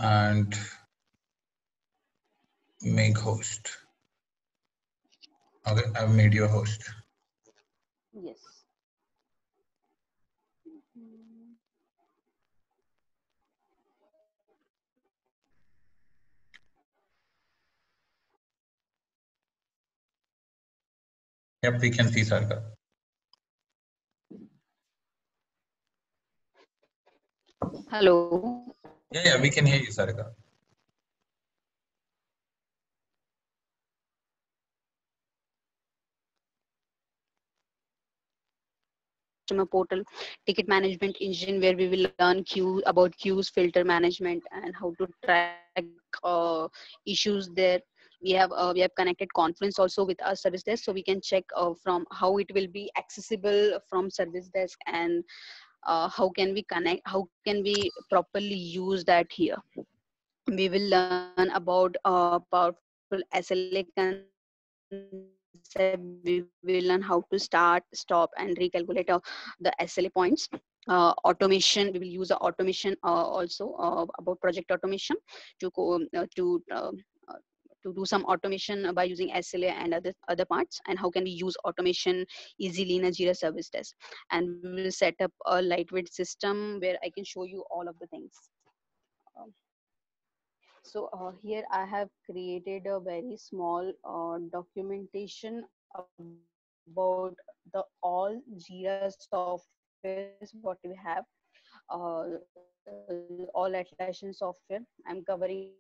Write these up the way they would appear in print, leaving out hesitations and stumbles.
and make host. Okay, I've made you a host. Yes. Mm, Yep, we can see Sarga. Hello. Yeah, we can hear you, Sarga. Customer portal, ticket management engine, where we will learn about queues, filter management, and how to track issues there. We have connected conference also with our service desk, so we can check from how it will be accessible from service desk, and how can we connect, how can we properly use that here. We will learn about powerful SLA concept. We will learn how to start, stop, and recalculate the SLA points. Automation, we will use the automation also about project automation to to do some automation by using SLA and other parts, and how can we use automation easily in a Jira service desk. And we will set up a lightweight system where I can show you all of the things. Um, here I have created a very small documentation about the all Jira softwares what we have, all Atlassian software. I'm covering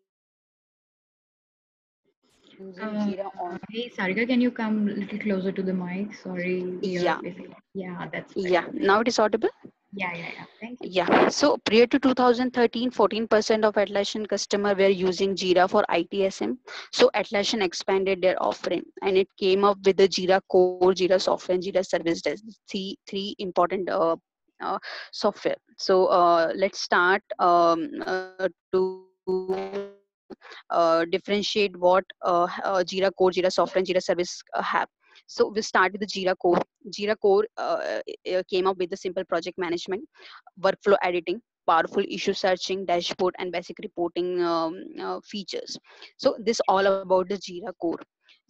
using Jira Uh, on. Hey, Sarika, can you come a little closer to the mic? Sorry, we are Yeah, busy. Yeah, that's yeah. better. Now it is audible. Yeah. Thank you. Yeah. So prior to 2013, 14% of Atlassian customer were using Jira for ITSM. So Atlassian expanded their offering, and it came up with the Jira Core, Jira Software, and Jira Service Desk. Three important software. So let's start to differentiate what Jira Core, Jira Software, and Jira Service have. So we start with the Jira Core. Jira Core came up with the simple project management, workflow editing, powerful issue searching, dashboard, and basic reporting features. So this all about the Jira Core.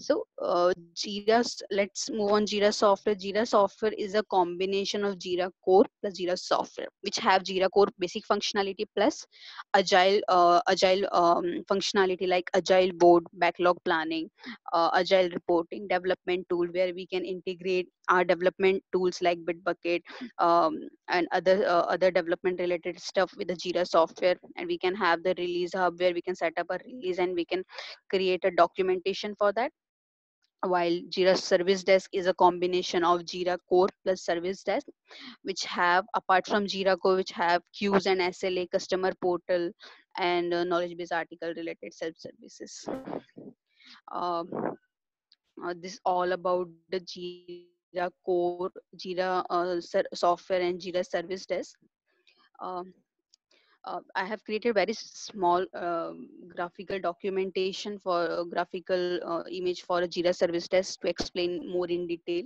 So let's move on Jira Software. Jira Software is a combination of Jira Core plus Jira Software, which have Jira Core basic functionality plus agile functionality like agile board, backlog planning, agile reporting, development tool, where we can integrate our development tools like Bitbucket, and other development related stuff with the Jira software. And we can have the release hub where we can set up a release and we can create a documentation for that. While Jira Service Desk is a combination of Jira Core plus Service Desk, which have, apart from Jira Core, which have queues and SLA, customer portal, and knowledge base article related self services. um, this all about the Jira Core, Jira software, and Jira Service Desk. um, I have created very small graphical documentation for graphical image for a Jira Service Desk to explain more in detail.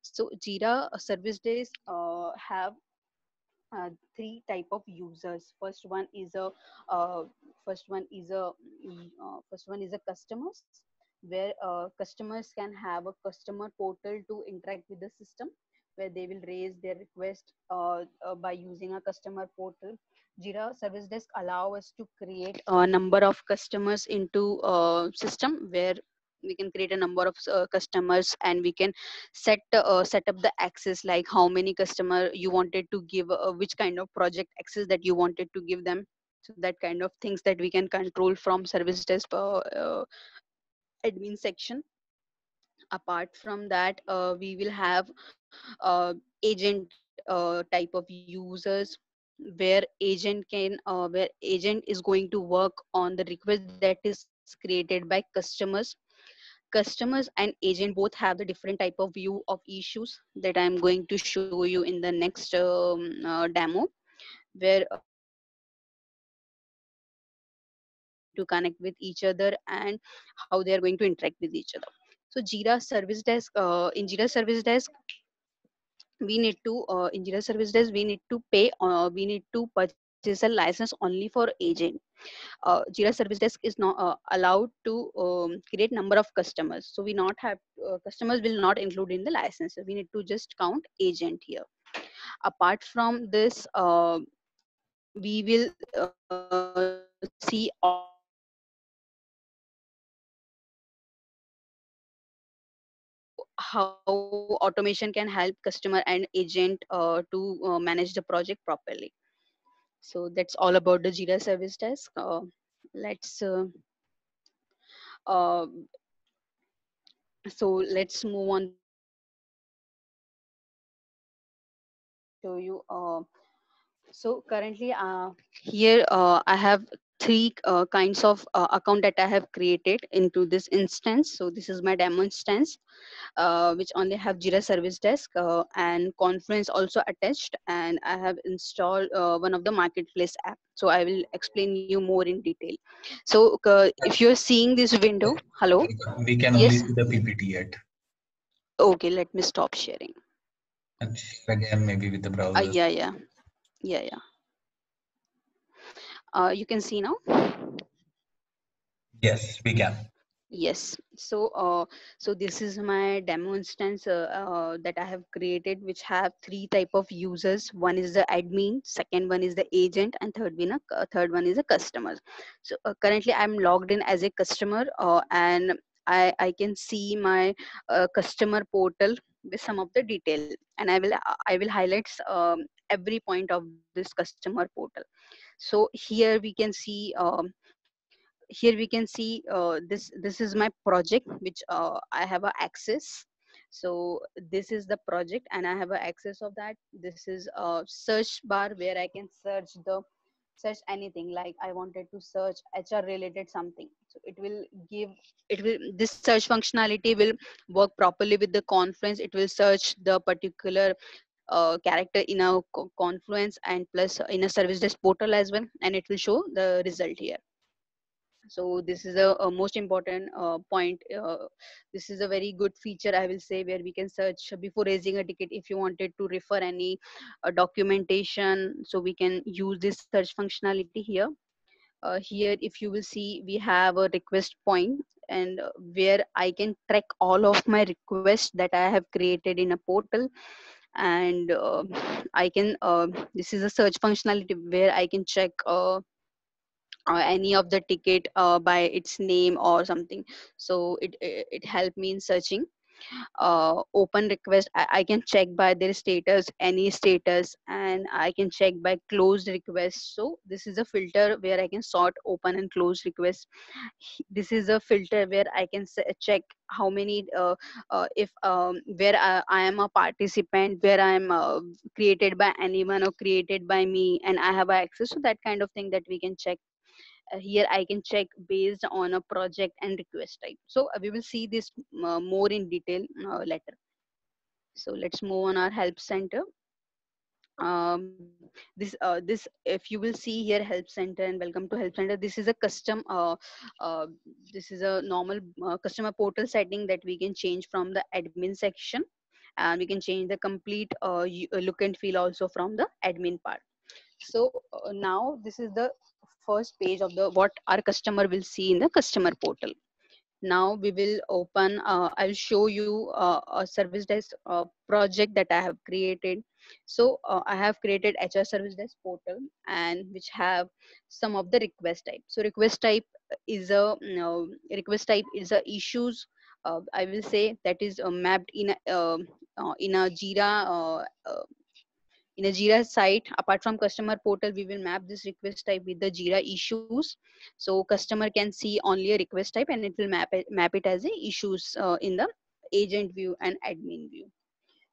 So Jira Service Desk have three type of users. Uh, first one is a first one is a customers, where customers can have a customer portal to interact with the system, where they will raise their request by using a customer portal. Jira Service Desk allow us to create a number of customers into system, where we can create a number of customers, and we can set up the access, like how many customer you wanted to give, which kind of project access that you wanted to give them. So that kind of things that we can control from service desk admin section. Apart from that, we will have agent type of users, where agent can where agent is going to work on the request that is created by customers and agent both have the different type of view of issues that I'm going to show you in the next demo, where how they are going to connect with each other and how they are going to interact with each other. So Jira Service Desk, in Jira Service Desk, we need to in Jira Service Desk we need to purchase is a license only for agent. Jira Service Desk is not allowed to create number of customers. So we not have customers will not include in the license. We need to just count agent here. Apart from this, we will see automation so how automation can help customer and agent to manage the project properly. So that's all about the Jira Service Desk. Let's uh, so let's move on the next part. I will show you. So currently, here I have three kinds of account that I have created into this instance. So this is my demo instance, which only have Jira Service Desk and Confluence also attached, and I have installed one of the marketplace app. So I will explain you more in detail. So if you're seeing this window, hello, We can only yes, see the PPT yet. okay, let me stop sharing. And share again, maybe with the browser. Yeah. You can see now. Yes, we can. Yes. So this is my demo instance that I have created, which have three type of users. One is the admin, second one is the agent, and third one is a customer. So currently I'm logged in as a customer, and I can see my customer portal with some of the detail, and I will highlight every point of this customer portal. So here we can see this is my project which I have a access. So this is the project and I have a access of that. This is a search bar where I can search anything, like I wanted to search HR related something, so it will this search functionality will work properly with the Confluence. It will search the particular character in a Confluence and plus in a service desk portal as well, and it will show the result here. So this is a most important point. This is a very good feature, I will say, where we can search before raising a ticket. If you wanted to refer any documentation, so we can use this search functionality here. Here if you will see, we have a request point, and where I can track all of my requests that I have created in a portal. And I can this is a search functionality where I can check any of the ticket by its name or something. So it helped me in searching. Open request, I can check by their status, any status, and I can check by closed requests. So this is a filter where I can sort open and closed requests. This is a filter where I can check how many if where I am a participant, where I am created by anyone or created by me and I have access to that kind of thing that we can check. Here I can check based on a project and request type. So we will see this more in detail later. So let's move on our help center. This if you will see here, help center and welcome to help center. This is a custom uh, this is a normal customer portal setting that we can change from the admin section, and we can change the complete look and feel also from the admin part. So now this is the first page of the what our customer will see in the customer portal. Now we will open, I'll show you a service desk project that I have created. So I have created HR service desk portal, and which have some of the request type. So request type is a request type is a issues. I will say that is mapped in a Jira site. Apart from customer portal, we will map this request type with the Jira issues. So customer can see only a request type, and it will map it as a issues in the agent view and admin view.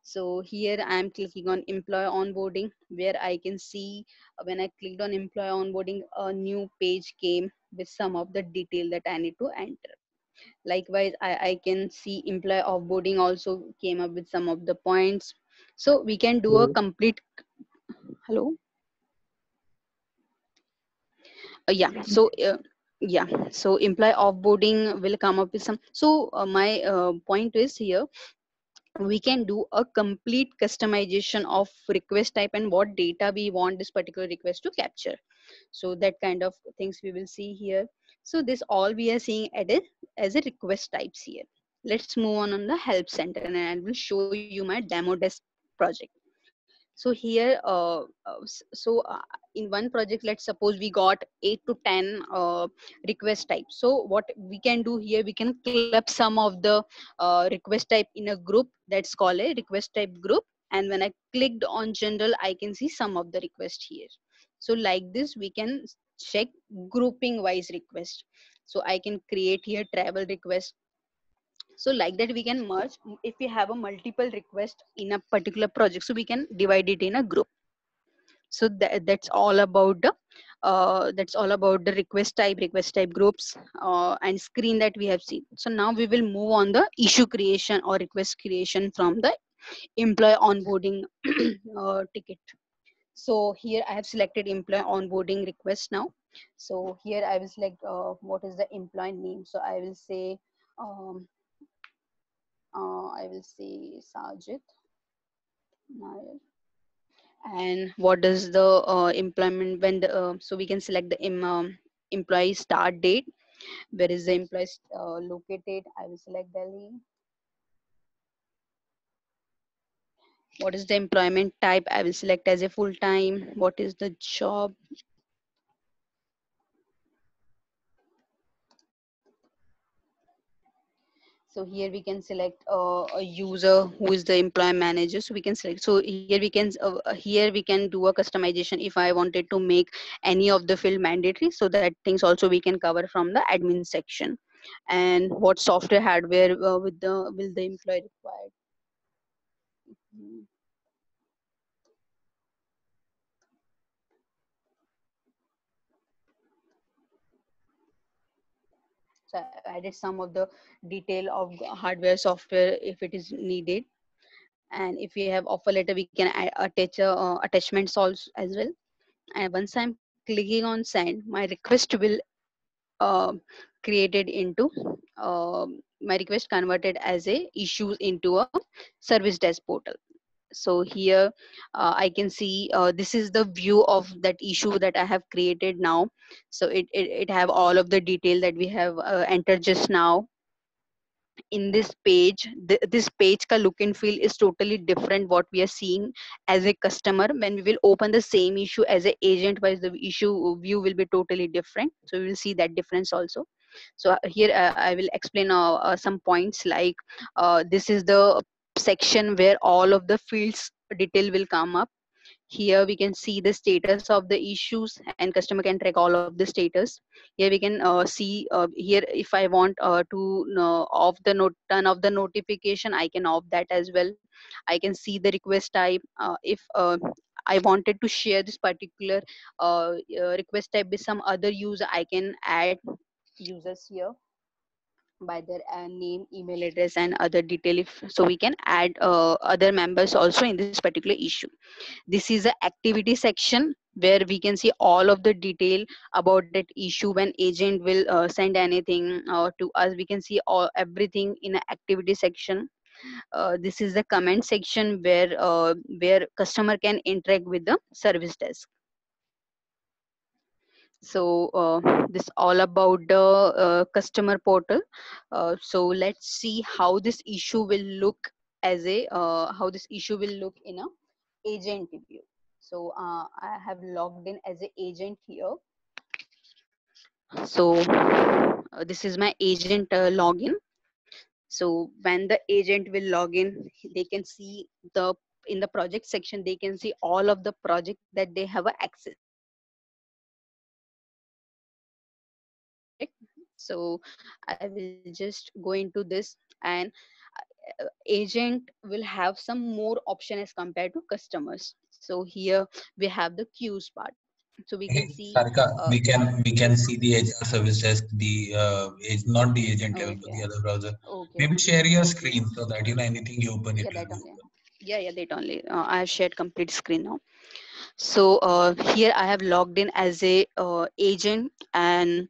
So here I am clicking on employee onboarding, where I can see when I clicked on employee onboarding, a new page came with some of the detail that I need to enter. Likewise, I can see employee offboarding also came up with some of the points. So we can do a complete, hello. Yeah. So yeah. So employee offboarding will come up with some. So my point is here, we can do a complete customization of request type and what data we want this particular request to capture. So that kind of things we will see here. So this all we are seeing added as a request types here. Let's move on the help center, and I will show you my demo desk project. So here in one project, let's suppose we got 8 to 10 request types. So what we can do here, we can club some of the request type in a group that's called a request type group. And when I clicked on general, I can see some of the request here. So like this we can check grouping wise request. So I can create here travel request. So like that we can merge if we have a multiple request in a particular project, so we can divide it in a group. So that's all about the request type groups and screen that we have seen. So now we will move on the issue creation or request creation from the employee onboarding ticket. So here I have selected employee onboarding request now. So here I will select what is the employee name. So um, I will say Sajid Nair. And what is the employment when the so we can select the employee start date. Where is the employee located? I will select Delhi. What is the employment type? I will select as a full time. What is the job? So here we can select a user who is the employee manager. So we can select. So here we can do a customization if I wanted to make any of the field mandatory. So that things also we can cover from the admin section. And what software hardware with the will the employee required. Mhm. So I added some of the detail of hardware software if it is needed. And if we have offer letter, we can attach attachments also as well. And once I'm clicking on send, my request will uh, created into my request converted as a issues into a service desk portal. So here I can see this is the view of that issue that I have created now. So it have all of the detail that we have entered just now in this page. This page ka look and feel is totally different what we are seeing as a customer. When we will open the same issue as an agent wise, the issue view will be totally different. So we will see that difference also. So here I will explain some points like this is the section where all of the fields detail will come up. Here we can see the status of the issues and customer can track all of the status. Here we can see here if I want to off the note turn off the notification, I can off that as well. I can see the request type. If I wanted to share this particular request type with some other user, I can add users here by their name, email address, and other detail. If so, we can add other members also in this particular issue. This is the activity section where we can see all of the detail about that issue. When agent will send anything to us, we can see all everything in the activity section. This is the comment section where customer can interact with the service desk. So this all about the customer portal. So let's see how this issue will look as a how this issue will look in a agent view. So I have logged in as an agent here. So this is my agent login. So when the agent will log in, they can see the in the project section, they can see all of the project that they have a access. Correct. So I will just go into this, and agent will have some more option as compared to customers. So here we have the queues part. So we can Hey, see Sarika, we can yes. see the HR service desk, the not the agent level, but the Okay. other browser. Okay. Maybe share your Okay. screen so that anything you open, it Yeah, will that be only. open. Yeah, that only. I have shared complete screen now. So here I have logged in as a agent, and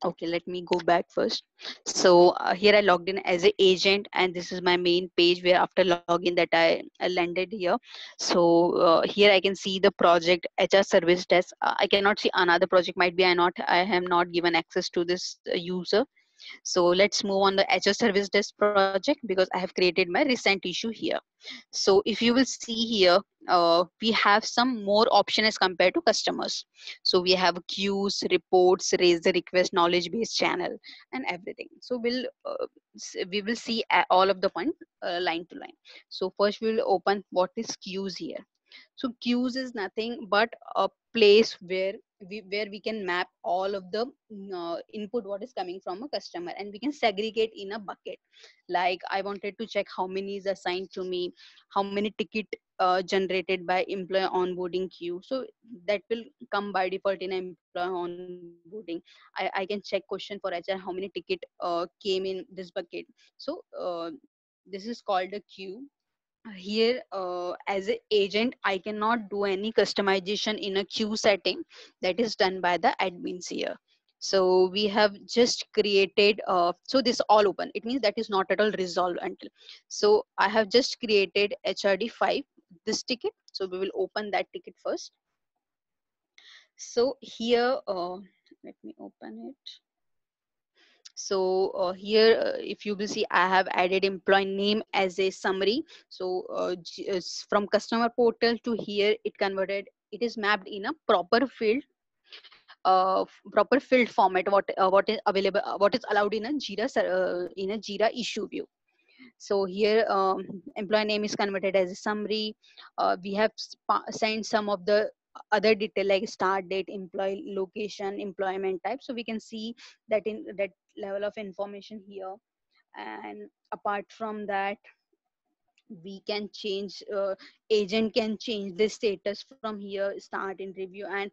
Okay, let me go back first. So here I logged in as an agent, and this is my main page where after login that I landed here. So here I can see the project HR service desk. I cannot see another project. Might be I am not given access to this user. So let's move on the HR service desk project because I have created my recent issue here. So if you will see here, we have some more option as compared to customers. So we have queues, reports, raise the request, knowledge based channel, and everything. So we will see all of the point line to line. So first we will open what is queues here. So queues is nothing but a place where we can map all of the input what is coming from a customer, and we can segregate in a bucket. Like I wanted to check how many is assigned to me, how many ticket generated by employee onboarding queue. So that will come by default in employee onboarding. I can check question for HR how many ticket came in this bucket. So this is called a queue. Here as an agent I cannot do any customization in a queue setting. That is done by the admins here. So we have just created so this all open, it means that is not at all resolved until. So I have just created HRD5 this ticket, so we will open that ticket first. So here let me open it. So here if you will see I have added employee name as a summary. So from customer portal to here it converted, it is mapped in a proper field proper field format what is available what is allowed in a Jira issue view. So here employee name is converted as a summary. We have signed some of the other detail like start date, employee location, employment type. So we can see that in that level of information here. And apart from that, we can change agent can change the status from here, start in review, and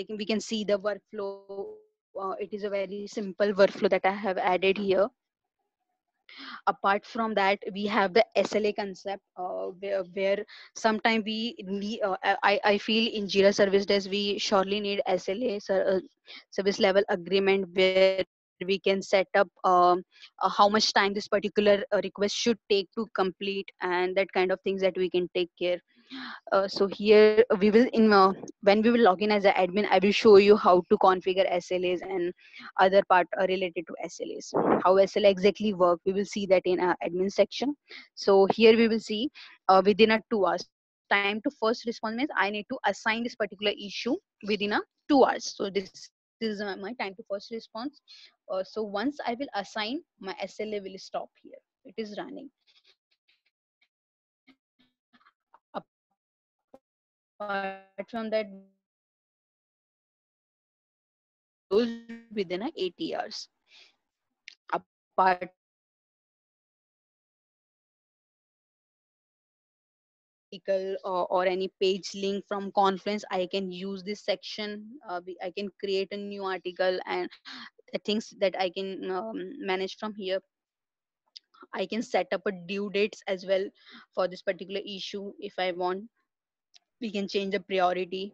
we can see the workflow. It is a very simple workflow that I have added here. Apart from that, we have the SLA concept where sometime I feel in Jira service desk we surely need SLA service level agreement where we can set up how much time this particular request should take to complete, and that kind of things that we can take care. So here we will when we will log in as an admin, I will show you how to configure SLAs and other part related to SLAs. How SLA exactly work, we will see that in admin section. So here we will see within a 2 hours time to first response means I need to assign this particular issue within a 2 hours. So this is my time to first response. So once I will assign, my SLA will stop here, it is running. Apart from that, we have closed within a 80 hours. Apart from that, we have any article or any page link from Confluence, I can use this section. I can create a new article and the things that I can manage from here. I can set up a due dates as well for this particular issue if I want. We can change the priority.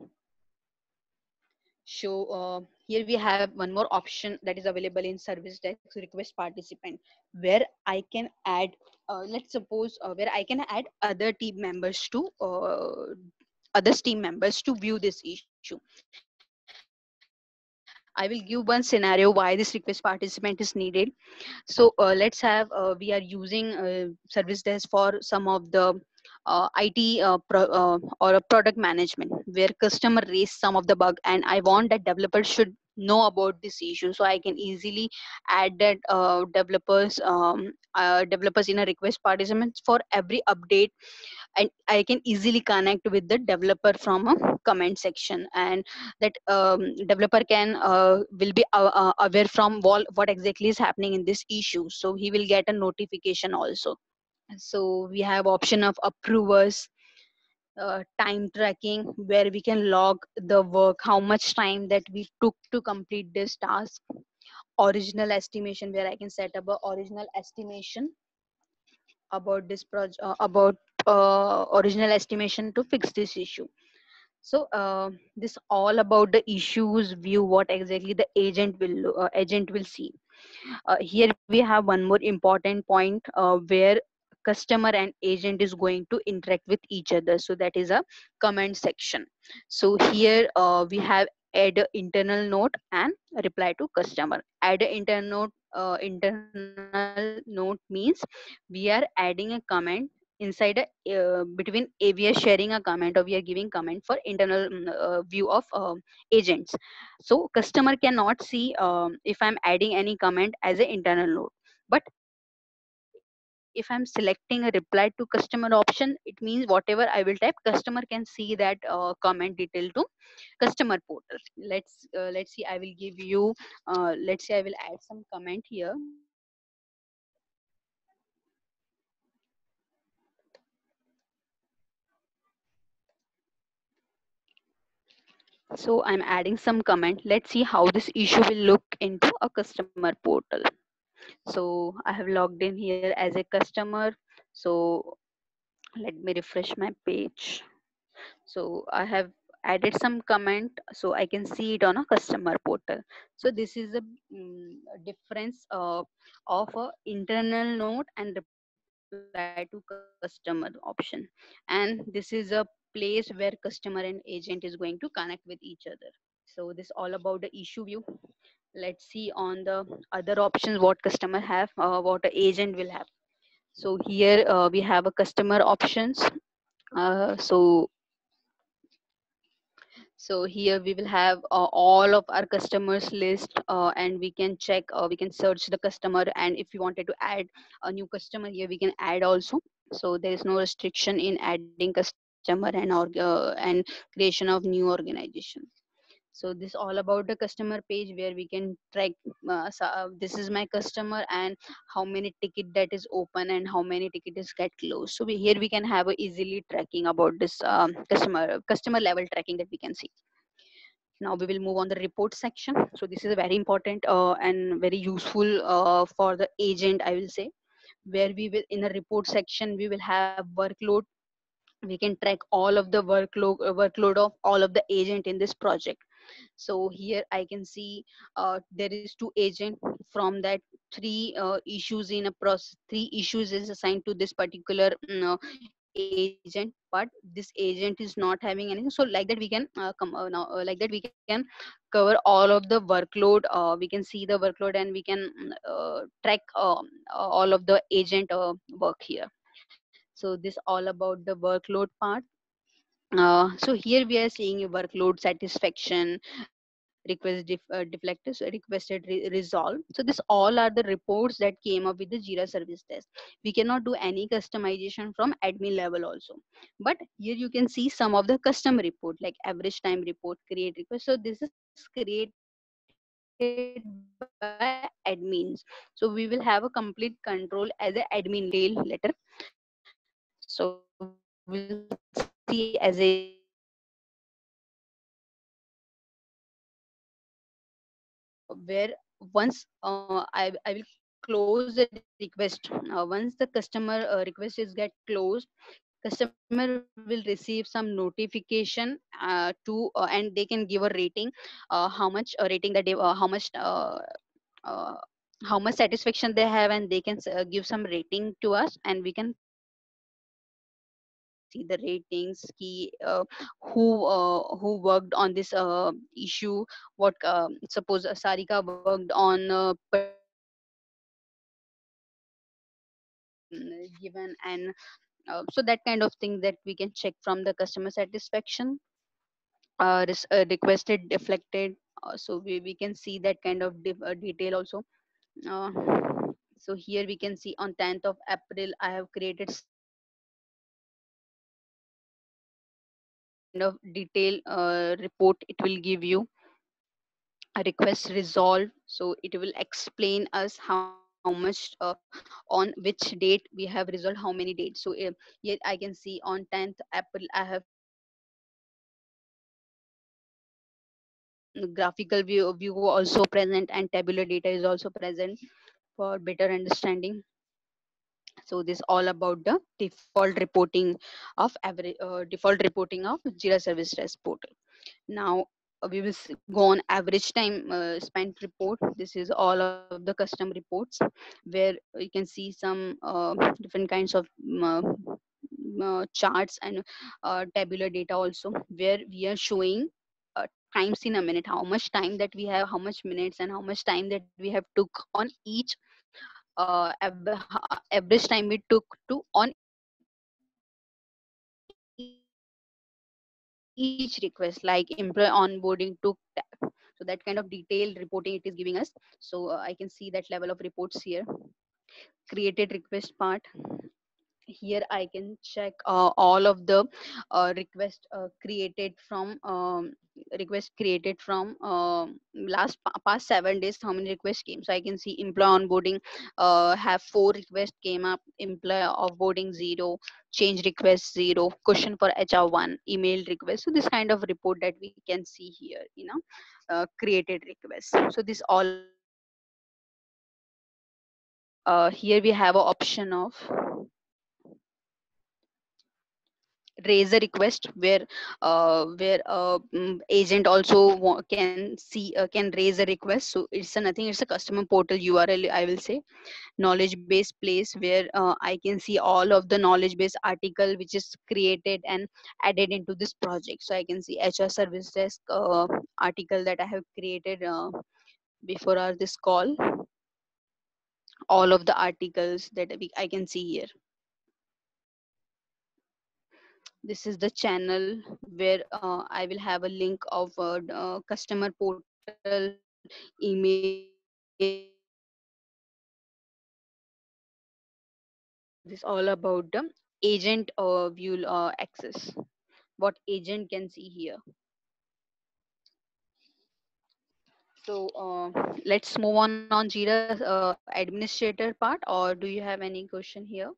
So here we have one more option that is available in service desk request participant, where I can add let's suppose where I can add other team members to view this issue. I will give one scenario why this request participant is needed. So let's have we are using service desk for some of the IT or a product management where customer raise some of the bug, and I want that developers should know about this issue, so I can easily add that developers in a request participants for every update, and I can easily connect with the developer from a comment section, and that developer can will be aware from what exactly is happening in this issue, so he will get a notification also. So we have option of approvers, time tracking where we can log the work, how much time that we took to complete this task. Original estimation where I can set up a original estimation about this project, about original estimation to fix this issue. So this all about the issues view, what exactly the agent will see. Here we have one more important point where customer and agent is going to interact with each other. So that is a comment section. So here we have add a internal note and reply to customer. Add a internal note means we are adding a comment inside a between a, we are sharing a comment, or we are giving comment for internal view of agents. So customer cannot see if I'm adding any comment as an internal note. But if I'm selecting a reply to customer option, it means whatever I will type, customer can see that comment detail to customer portal. Let's see, I will give you let's say I will add some comment here. So I'm adding some comment. Let's see how this issue will look into a customer portal. So I have logged in here as a customer. So let me refresh my page. So I have added some comment so I can see it on a customer portal. So this is a difference of a internal note and reply to customer option. And this is a place where customer and agent is going to connect with each other. So this all about the issue view. Let's see on the other options what customer have, what a agent will have. So here we have a customer options. So here we will have all of our customers list, and we can check, we can search the customer, and if you wanted to add a new customer here, we can add also. So there is no restriction in adding customer and creation of new organization. So this all about the customer page where we can track this is my customer and how many ticket that is open and how many ticket is get closed. So here we can have a easily tracking about this customer level tracking that we can see. Now we will move on the report section. So this is a very important and very useful for the agent, I will say, where we will in the report section we will have workload. We can track all of the workload of all of the agent in this project. So here I can see there is two agent. From that, three issues in a process, three issues is assigned to this particular agent, but this agent is not having anything. So like that we can like that we can cover all of the workload. We can see the workload and we can track all of the agent work here. So this all about the workload part. So here we are seeing a workload satisfaction, requested resolve. So this all are the reports that came up with the Jira service desk. We cannot do any customization from admin level also. But here you can see some of the custom report like average time report, create request. So this is created by admins. So we will have a complete control as a admin level detail letter. So we will see as a where once I will close the request. Once the customer request is get closed, customer will receive some notification to and they can give a rating, how much rating that they uh, how much satisfaction they have, and they can give some rating to us, and we can see the ratings key, who worked on this issue. What suppose Sarika worked on particular issue, so we can given, and so that kind of thing that we can check from the customer satisfaction. Requested deflected, so we can see that kind of detail also. uh, so here we can see on 10th of April I have created some request. So this kind of detail report it will give you. A request resolved, so it will explain us how much on which date we have resolved how many dates. So here I can see on 10th April I have created some graphical view also present, and tabular data is also present for better understanding. So this all about the default reporting of default reporting of Jira Service Desk portal. Now we will go on average time spent report. This is all of the custom reports where you can see some different kinds of charts and tabular data also, where we are showing times in a minute, how much time that we have, how much minutes, and how much time that we have took on each average time we took to on each request, like employee onboarding took so that kind of detailed reporting it is giving us. So I can see that level of reports here. Created request part, here I can check all of the request created from request created from past 7 days, how many requests came. So I can see employee onboarding have 4 requests came up, employee offboarding 0, change request 0, question for HR 1, email request. So this kind of report that we can see here, created requests. So this all about the here we have an option of raise a request, where agent also can see can raise a request. So it's a nothing, it's a customer portal URL, I will say. Knowledge base place, where I can see all of the knowledge base article which is created and added into this project. So I can see HR service desk article that I have created before our this call, all of the articles that I can see here. This is the channel where I will have a link of customer portal email this all about the agent view access, what agent can see here. So let's move on Jira administrator part, or do you have any question here?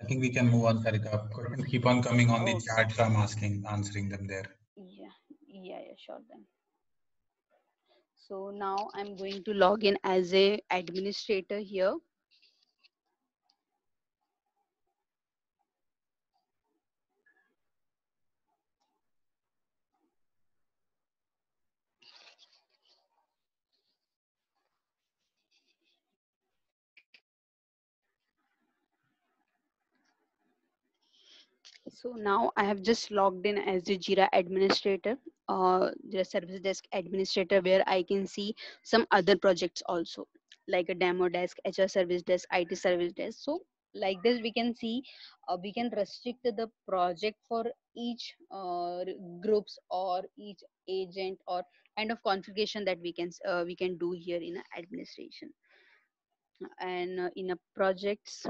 I think we can move on, Sarika. Questions keep on coming on the Okay. chat, so I'm answering them there. Yeah, sure then. So now I'm going to log in as a administrator here. So now I have just logged in as the Jira administrator, the service desk administrator, where I can see some other projects also, like a demo desk, HR service desk, IT service desk. So like this, we can see we can restrict the project for each groups or each agent, or kind of configuration that we can do here in administration. And in a projects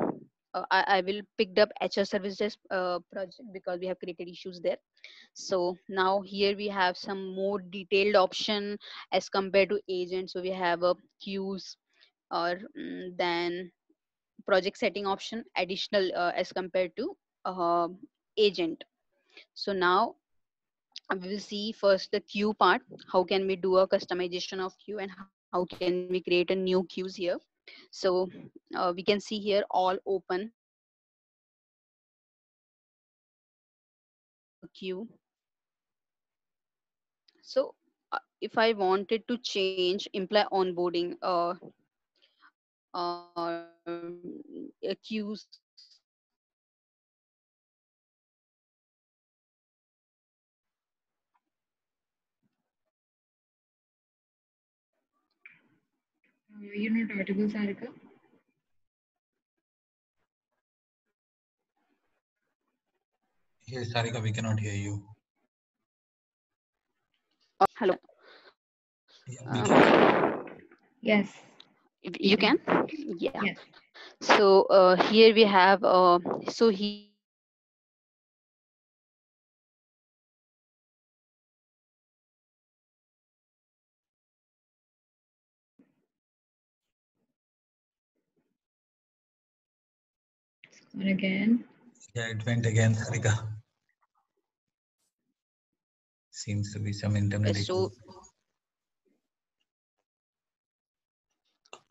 I will picked up HR service desk project because we have created issues there. So now here we have some more detailed option as compared to agent. So we have a queues, or then project setting option additional as compared to agent. So now we will see first the queue part. How can we do a customization of queue, and how can we create a new queues here? So we can see here all open. We have a queue. So if I wanted to change employee onboarding queues, You're not audible, Sarika. Yes, Sarika, we cannot hear you. hello. Yeah, we can. Yes, we You can. can? Yeah. Yes. So here we have, so here we have And again. Yeah, it went again, Sarika. Seems to be some internet so issue.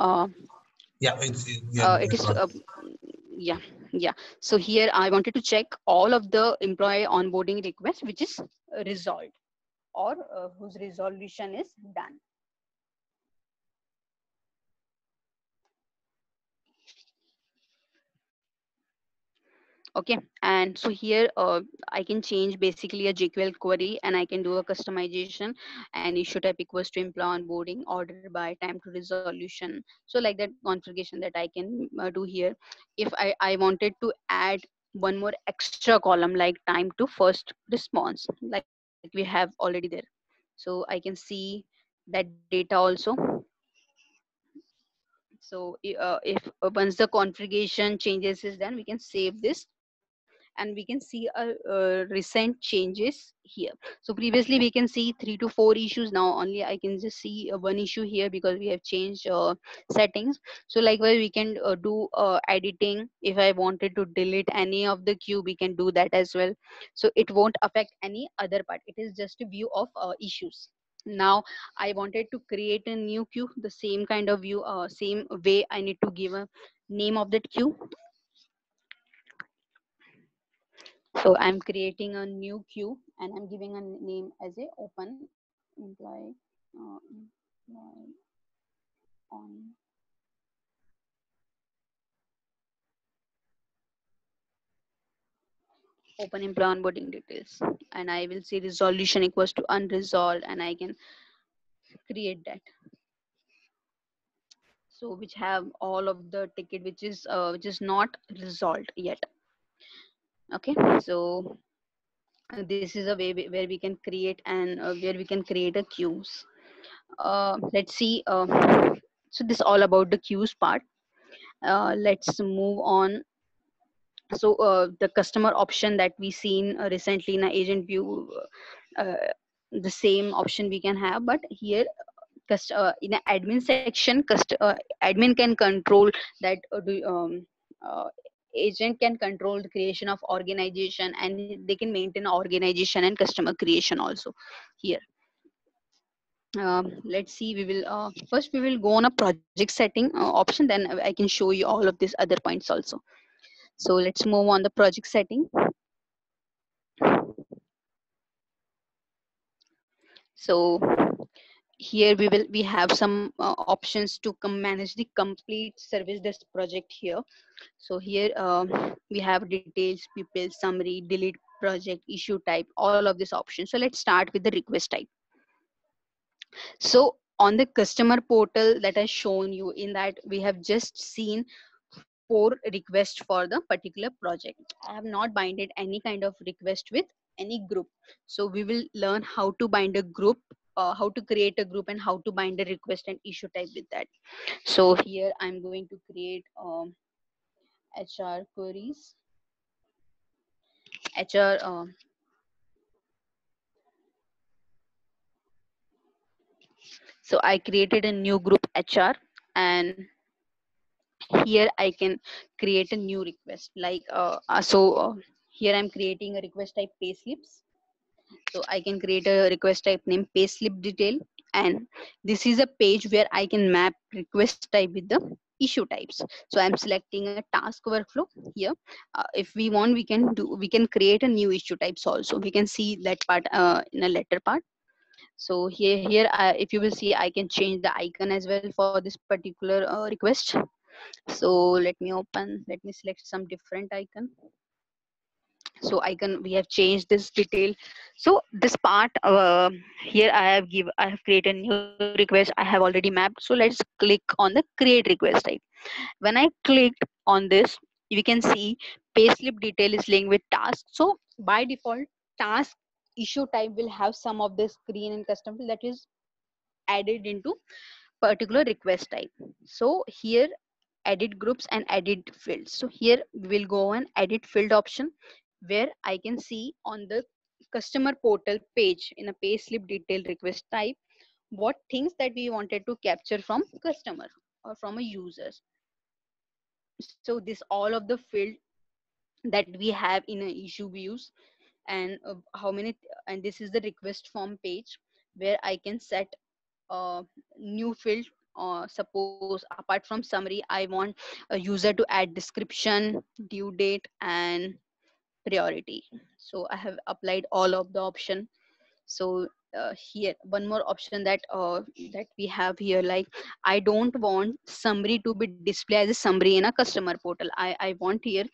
Yeah, yeah, it is that's what. yeah, yeah. So here I wanted to check all of the employee onboarding requests which is resolved or whose resolution is done. Okay, and so here I can change basically a jQuel query, and I can do a customization and issue type equals to employee onboarding, order by, time to resolution. So like that configuration that I can do here. If I wanted to add one more extra column like time to first response, like we have already there, so I can see that data also. So if once the configuration changes is done, we can save this and we can see recent changes here. So previously we can see 3 to 4 issues. Now only I can just see one issue here because we have changed settings. So likewise we can do editing. If I wanted to delete any of the queue, we can do that as well. So it won't affect any other part. It is just a view of issues. Now I wanted to create a new queue, the same kind of view, same way I need to give a name of that queue. So I'm creating a new queue and I'm giving a name as a open employee, employee on open employee onboarding details, and I will say resolution equals to unresolved, and I can create that. So which have all of the ticket which is not resolved yet. Okay, so this is a way where we can create and where we can create a queues. Let's see. So this all about the queues part. Let's move on. So the customer option that we seen recently in a agent view, uh, the same option we can have, but here in the admin section, admin can control that uh, agent can control the creation of organization, and they can maintain organization and customer creation also here. Let's see, we will first we will go on a project setting option, then I can show you all of these other points also. So let's move on the project setting. So here we have some options to manage the complete service desk project here. So here we have details, people, summary, delete, project, issue type, all of these options. So let's start with the request type. So on the customer portal that I shown you, in that we have just seen 4 requests for the particular project. I have not binded any kind of request with any group. So we will learn how to bind a group, how to create a group, and how to bind a request and issue type with that. So here I'm going to create HR queries, HR. So I created a new group HR, and here I can create a new request like here I'm creating a request type payslips. So I can create a request type name payslip detail, and this is a page where I can map request type with the issue types. So I'm selecting a task workflow here. If we want, we can create a new issue types also. We can see that part in a later part. So here if you will see, I can change the icon as well for this particular request. So let me select some different icon. So icon, we have changed this detail. So this part here I have created a new request, I have already mapped. So let's click on the create request type. When I clicked on this, you can see payslip detail is linked with task. So by default, task issue type will have some of the screen and custom field that is added into particular request type. So here edit groups and edit fields. So here we will go on edit field option, where I can see on the customer portal page in a payslip detail request type what things that we wanted to capture from customer or from a users. So this all of the field that we have in a issue views, and how many, and this is the request form page where I can set a new field suppose apart from summary, I want a user to add description, due date, and priority. So I have applied all of the option. So here one more option that we have here, like I don't want summary to be displayed as a summary in a customer portal. I want here,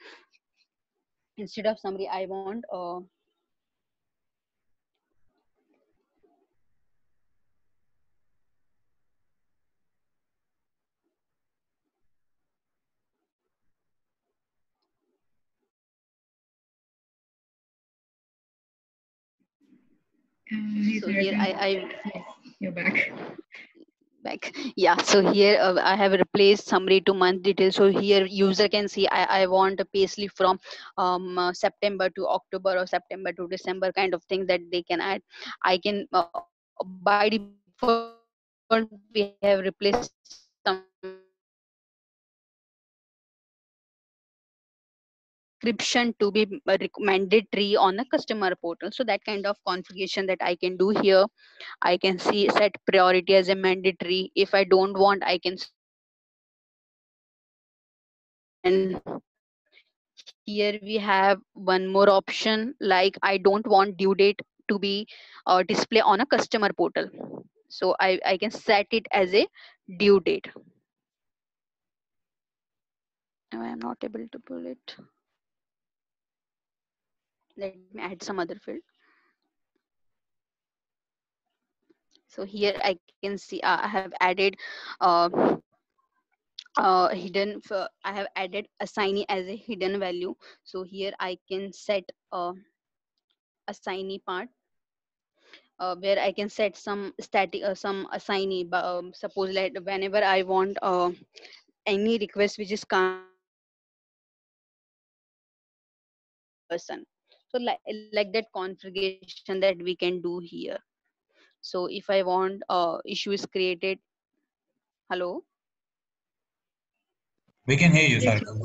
instead of summary, I want Hey, so here Sarika. I Yes, you're back. back. Yeah, so here I have replaced summary to month details. So here user can see I want a payslip from September to October or September to December kind of thing that they can add. I can by default we have replaced summary to description to be mandatory on a customer portal. So that kind of configuration that I can do here. I can see set priority as a mandatory. If I don't want, I can set and here we have one more option, like I don't want due date to be display on a customer portal. So I can set it as a due date. Now I am not able to pull it. Let me add some other field. So here I can see I have added uh, I have added assignee as a hidden value. So here I can set assignee part where I can set some static some assignee. Suppose like whenever I want any request which is coming person. So like that configuration that we can do here. So if I want issue is created. Hello. We can hear you, Yes, Sarika.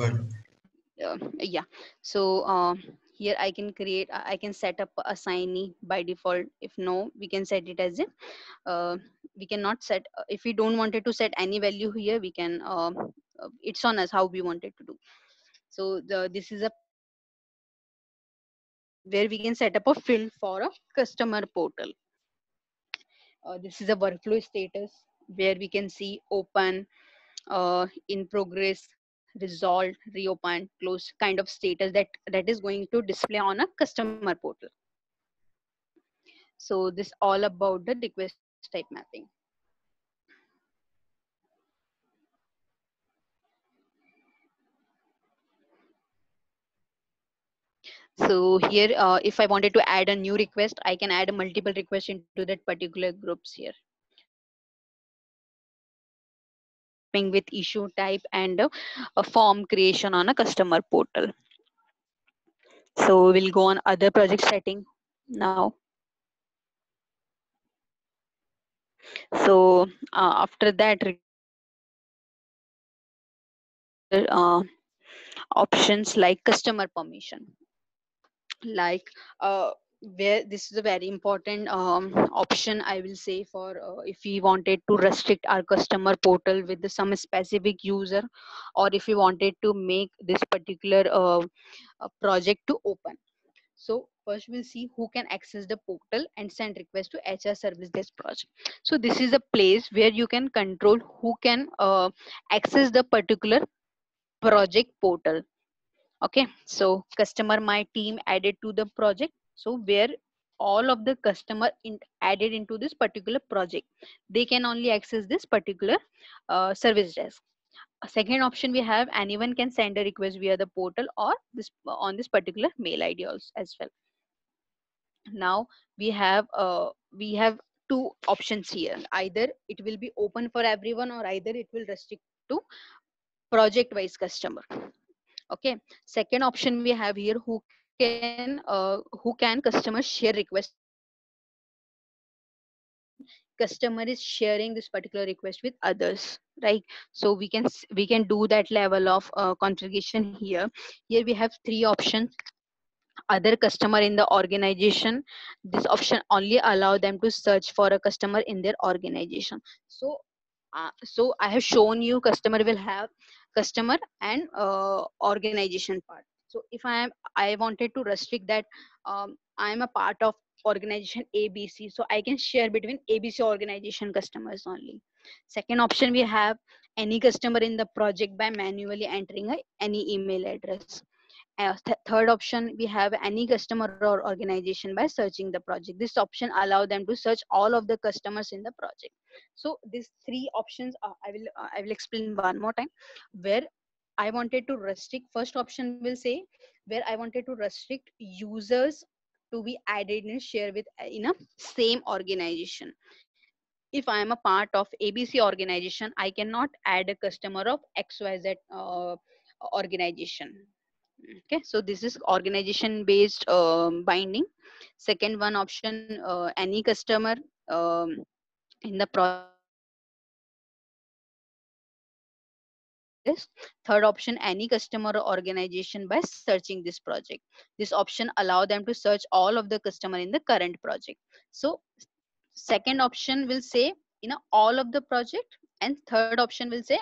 Good. Yeah, so here I can create I can set up a assignee by default. If no, we can set it as a we cannot set if we don't wanted to set any value here, we can it's on us how we wanted to do. So this is a where we can set up a field for a customer portal. This is a workflow status where we can see open, in progress, resolved, reopened, closed kind of status that is going to display on a customer portal. So this all about the request type mapping. So here, if I wanted to add a new request, I can add a multiple request into that particular groups here. Mapping with issue type and a form creation on a customer portal. So we'll go on other project setting now. So after that, uh, options like customer permission, like where this is a very important option I will say for if we wanted to restrict our customer portal with some specific user, or if we wanted to make this particular project to open. So first we'll see who can access the portal and send request to HR service desk project. So this is a place where you can control who can access the particular project portal. Okay, so customer my team added to the project. So where all of the customer added into this particular project, they can only access this particular service desk. A second option we have, anyone can send a request via the portal or this on this particular mail ID also as well. Now we have two options here. Either it will be open for everyone, or either it will restrict to project wise customer. Okay, second option we have here, who can customer share request with others, when customer is sharing this particular request with others, right? So we can do that level of configuration here. Here we have three options. Other customer in the organization, this option only allow them to search for a customer in their organization. So So I have shown you customer will have customer and organization part. So if I wanted to restrict that I am a part of organization ABC, so I can share between ABC organization customers only. Second option, we have any customer in the project by manually entering any email address. Third option, we have any customer or organization by searching the project. This option allow them to search all of the customers in the project. So these three options I will explain one more time. Where I wanted to restrict, first option will say where I wanted to restrict users to be added and share with in a same organization. If I am a part of ABC organization, I cannot add a customer of XYZ organization. Okay, so this is organization based binding. Second one option, any customer in the project by manually entering email address. Third option, any customer or organization by searching this project. This option allow them to search all of the customer in the current project. So second option will say all of the project, and third option will say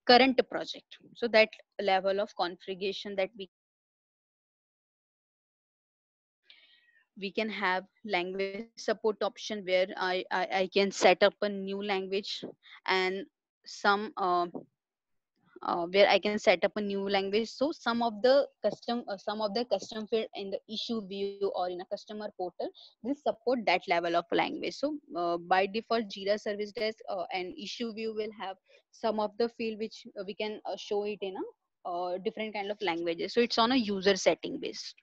current project. So that level of configuration that we can have. We can have language support option where I can set up a new language, and some where I can set up a new language. So some of the custom field in the issue view or in a customer portal will support that level of language. So by default, Jira Service Desk and issue view will have some of the field which we can show it in a different kind of languages. So it's on a user setting based.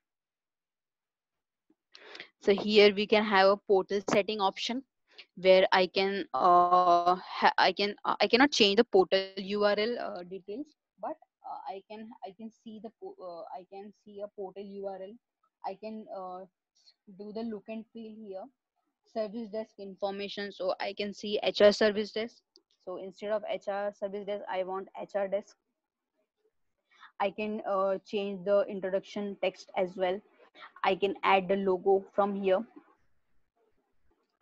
So here we can have a portal setting option where I can I cannot change the portal URL details, but I can see I can see a portal URL. I can do the look and feel here. Service desk information, so I can see HR service desk. So instead of HR service desk, I want HR desk. I can change the introduction text as well. I can add the logo from here.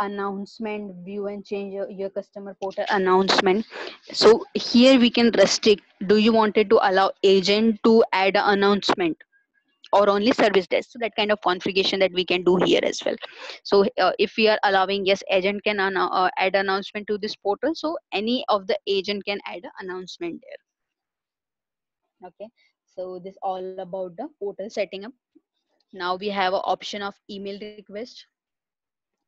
Announcement, view and change your customer portal announcement. So here we can restrict, do you wanted to allow agent to add an announcement or only service desk? So that kind of configuration that we can do here as well. So if we are allowing, yes, agent can add announcement to this portal, so any of the agent can add an announcement there. Okay, so this all about the portal setting up. Now we have an option of email request.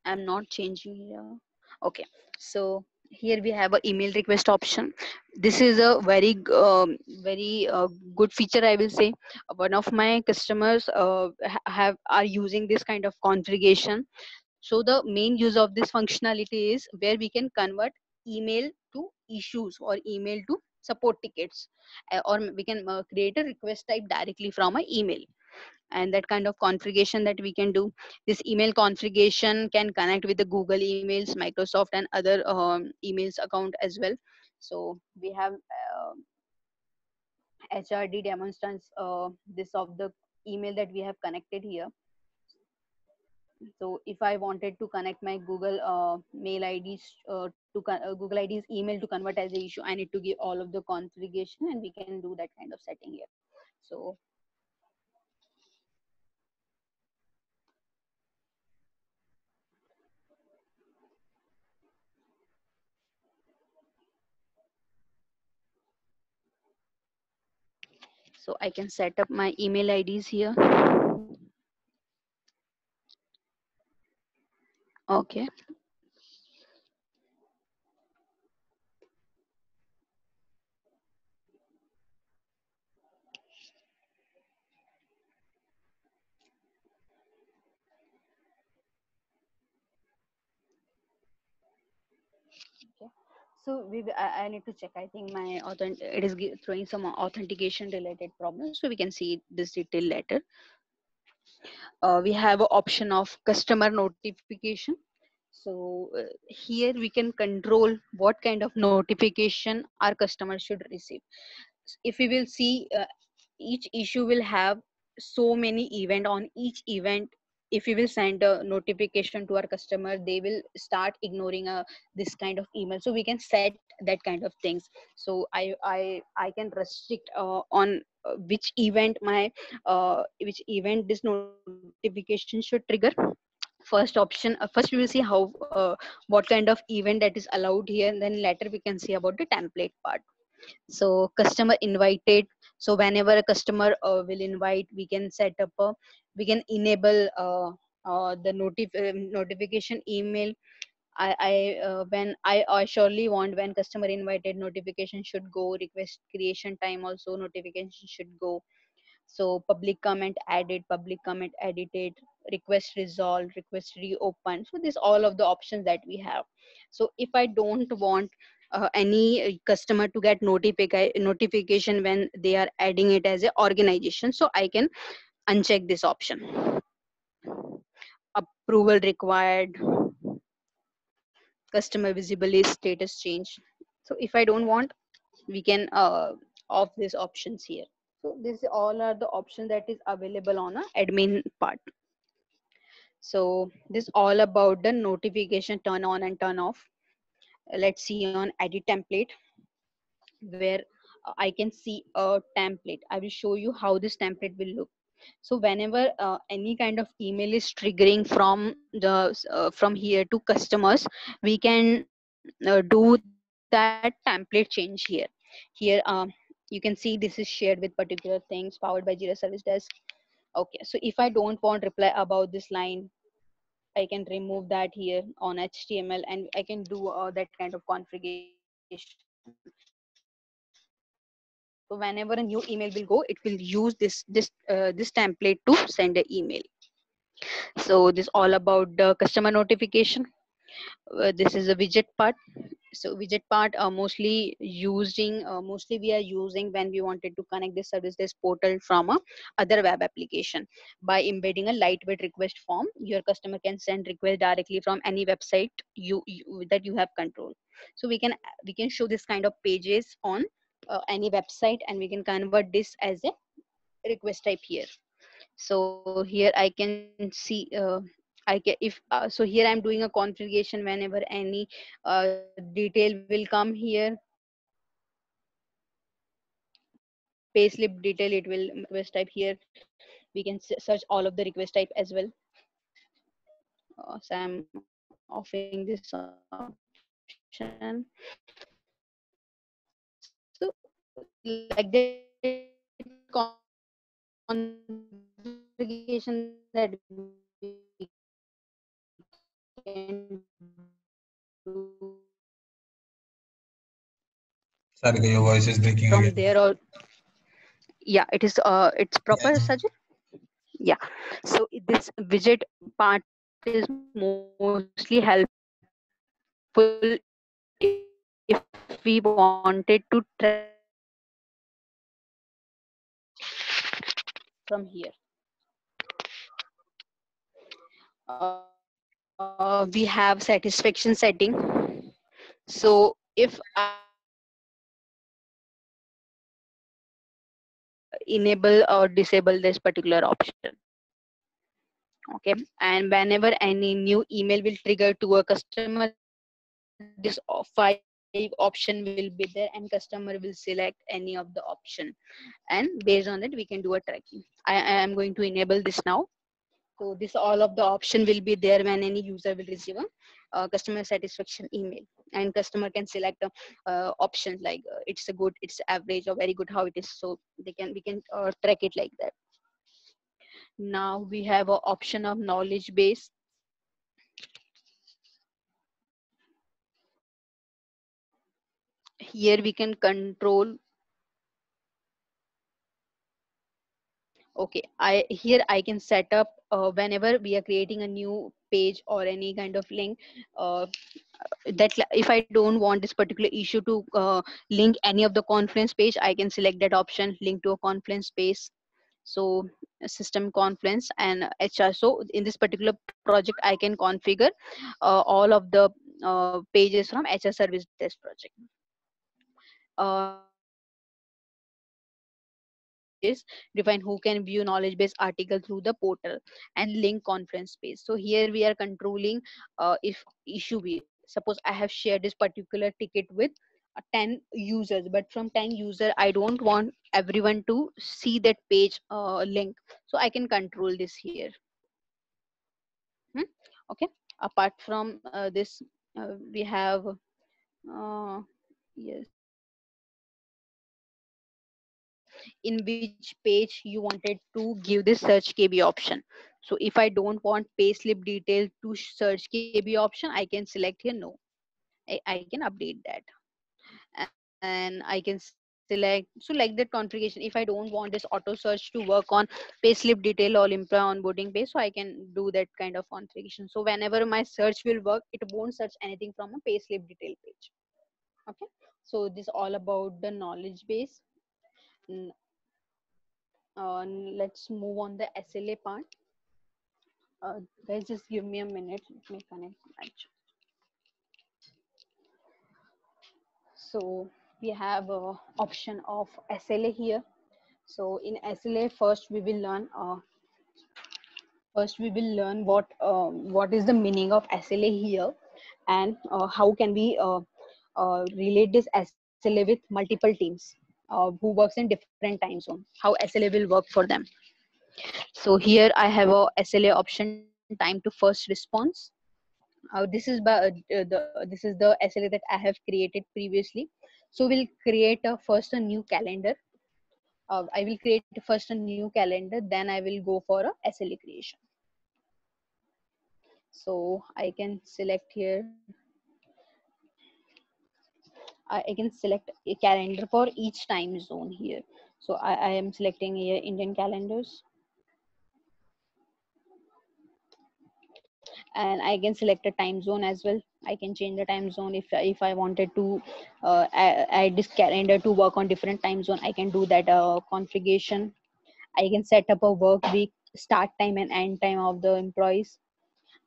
I'm not changing here. Okay, so here we have a email request option. This is a very good feature, I will say. One of my customers have are using this kind of configuration. So the main use of this functionality is where we can convert email to issues or email to support tickets, or we can create a request type directly from an email. And that kind of configuration that we can do. This email configuration can connect with the Google emails, Microsoft, and other emails account as well. So we have HRD demonstrates this of the email that we have connected here. So if I wanted to connect my Google mail IDs Google ID's email to convert as a issue, I need to give all of the configuration, and we can do that kind of setting here. So I can set up my email IDs here. Okay. Okay. So I need to check. I think my it is throwing some authentication related problems. So we can see this detail later. We have an option of customer notification. So here we can control what kind of notification our customer should receive. If we will see, each issue will have so many event. On each event, if we will send a notification to our customer, they will start ignoring this kind of email. So we can set that kind of things. So I can restrict on which event this notification should trigger. First option, first we will see how what kind of event that is allowed here, and then later we can see about the template part. So customer invited, so whenever a customer will invite, we can set up a, we can enable the notification email. I surely want when customer invited, notification should go, request creation time also notification should go. So public comment added, public comment edited, request resolved, request reopened. So this all of the options that we have. So if I don't want any customer to get notification when they are adding it as a organization, so I can uncheck this option. Approval required, customer visibility status change. So if I don't want, we can off these options here. So this all are the options that is available on a admin part. So this all about the notification turn on and turn off. Let's see on edit template, where I can see a template. I will show you how this template will look. So whenever any kind of email is triggering from the from here to customers, we can do that template change here. Here you can see this is shared with particular things powered by Jira Service Desk. Okay, so if I don't want reply about this line, I can remove that here on HTML, and I can do that kind of configuration. So whenever a new email will go, it will use this template to send an email. So this all about the customer notification. This is a widget part. So widget part are mostly using mostly we are using when we wanted to connect the service desk portal from a other web application. By embedding a lightweight request form, your customer can send request directly from any website you that you have control. So we can show this kind of pages on any website, and we can convert this as a request type here. So here I can see I can if so here I'm doing a configuration. Whenever any detail will come here, payslip detail, it will request type here. We can search all of the request type as well. So I'm offering this option. So Sarika, your voice is breaking from again. there or yeah, it's proper, Yes. Sajid. Yeah, so this widget part is mostly helpful if we wanted to track from here. We have satisfaction setting. So if I enable or disable this particular option, okay, and whenever any new email will trigger to a customer, this 5 option will be there, and customer will select any of the option, and based on that we can do a tracking. I am going to enable this now. So this all of the option will be there when any user will receive a customer satisfaction email, and customer can select options like it's a good, it's average, or very good, how it is. So we can track it like that. Now we have a option of knowledge base. Here we can control. Okay, I can set up whenever we are creating a new page or any kind of link, uh, if I don't want this particular issue to link any of the conference page, I can select that option, link to a conference page. So system conference and HR. So in this particular project, I can configure all of the pages from HR service desk project. Here we can base, define who can view knowledge base article through the portal, and link conference page. So here we are controlling if issue be, suppose I have shared this particular ticket with 10 users, but from 10 user I don't want everyone to see that page link, so I can control this here. Okay, apart from this, we have yes, in which page you wanted to give this search KB option. So if I don't want payslip detail to search KB option, I can select here no. I can update that, and I can select, so like that configuration. If I don't want this auto search to work on payslip detail or employee onboarding page, so I can do that kind of configuration. So whenever my search will work, it won't search anything from a payslip detail page. Okay, so this all about the knowledge base. N- let's move on the SLA part. Guys, just give me a minute. Let me connect. So we have a option of SLA here. So in SLA, first we will learn what is the meaning of SLA here, and how can we relate this SLA with multiple teams who works in different time zone. How SLA will work for them. So here I have a SLA option, time to first response. This is the SLA that I have created previously. So we'll create first a new calendar. I will create first a new calendar, then I will go for a SLA creation. So I can select here. I can select a calendar for each time zone here. So I am selecting here Indian calendars, and I can select a time zone as well. I can change the time zone if I wanted to add this calendar to work on different time zone. I can do that configuration. I can set up a work week, start time and end time of the employees.